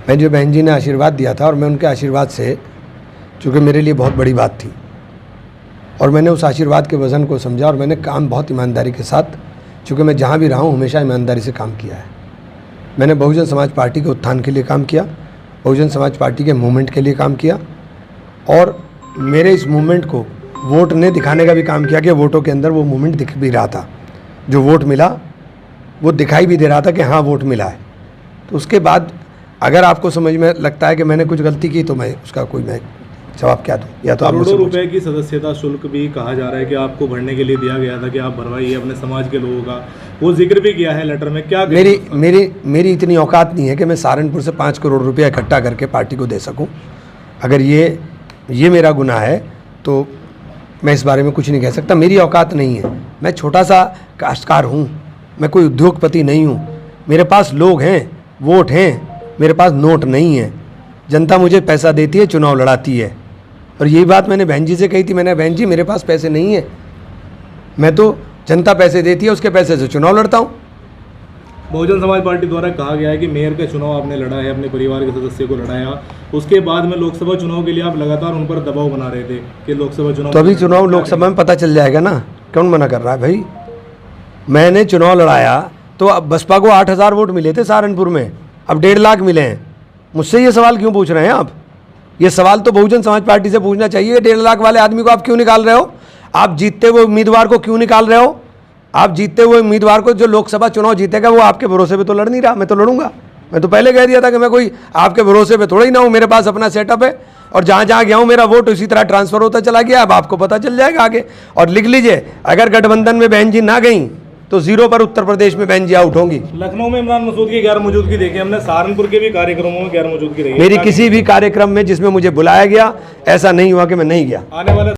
मैं जो बहन जी ने आशीर्वाद दिया था और मैं उनके आशीर्वाद से, चूँकि मेरे लिए बहुत बड़ी बात थी और मैंने उस आशीर्वाद के वज़न को समझा और मैंने काम बहुत ईमानदारी के साथ, चूँकि मैं जहाँ भी रहा हूँ हमेशा ईमानदारी से काम किया है। मैंने बहुजन समाज पार्टी के उत्थान के लिए काम किया, बहुजन समाज पार्टी के मूवमेंट के लिए काम किया और मेरे इस मूवमेंट को वोट ने दिखाने का भी काम किया कि वोटों के अंदर वो मूवमेंट दिख भी रहा था। जो वोट मिला वो दिखाई भी दे रहा था कि हाँ वोट मिला है। तो उसके बाद अगर आपको समझ में लगता है कि मैंने कुछ गलती की तो मैं उसका कोई मैं जवाब क्या दूँ, या तो आप करोड़ों रुपए की सदस्यता शुल्क भी कहा जा रहा है कि आपको भरने के लिए दिया गया था कि आप भरवाइए अपने समाज के लोगों का, वो जिक्र भी किया है लेटर में। क्या मेरी इतनी औकात नहीं है कि मैं सहारनपुर से 5 करोड़ रुपया इकट्ठा करके पार्टी को दे सकूं। अगर ये मेरा गुनाह है तो मैं इस बारे में कुछ नहीं कह सकता। मेरी औकात नहीं है, मैं छोटा सा काश्तकार हूँ, मैं कोई उद्योगपति नहीं हूँ। मेरे पास लोग हैं, वोट हैं, मेरे पास नोट नहीं है। जनता मुझे पैसा देती है, चुनाव लड़ाती है। और यही बात मैंने बहन जी से कही थी, मैंने बहन जी मेरे पास पैसे नहीं है, मैं तो जनता पैसे देती है उसके पैसे से चुनाव लड़ता हूँ। बहुजन समाज पार्टी द्वारा कहा गया है कि मेयर का चुनाव आपने लड़ा है, अपने परिवार के सदस्य को लड़ाया, उसके बाद में लोकसभा चुनाव के लिए आप लगातार उन पर दबाव बना रहे थे कि लोकसभा चुनाव। तो अभी चुनाव लोकसभा में पता चल जाएगा ना, कौन मना कर रहा है भाई। मैंने चुनाव लड़ाया तो अब बसपा को 8,000 वोट मिले थे सहारनपुर में, अब 1.5 लाख मिले हैं। मुझसे ये सवाल क्यों पूछ रहे हैं आप? ये सवाल तो बहुजन समाज पार्टी से पूछना चाहिए। 1.5 लाख वाले आदमी को आप क्यों निकाल रहे हो? आप जीतते हुए उम्मीदवार को क्यों निकाल रहे हो? आप जीतते हुए उम्मीदवार को, जो लोकसभा चुनाव जीतेगा वो आपके भरोसे पे तो लड़ नहीं रहा। मैं तो लड़ूंगा, मैं तो पहले कह दिया था कि मैं कोई आपके भरोसे पे थोड़ा ही ना हूँ। मेरे पास अपना सेटअप है और जहाँ जहाँ गया हूँ मेरा वोट उसी तरह ट्रांसफर होता चला गया। अब आपको पता चल जाएगा आगे। और लिख लीजिए, अगर गठबंधन में बहन जी ना गई तो 0 पर उत्तर प्रदेश में बहन जी आउट होंगी। लखनऊ में इमरान मसूद की गैर मौजूदगी देखी हमने, सहारनपुर के भी कार्यक्रमों में गैर मौजूदगी देखी। मेरी किसी भी कार्यक्रम में जिसमें मुझे बुलाया गया ऐसा नहीं हुआ कि मैं नहीं गया। आने वाले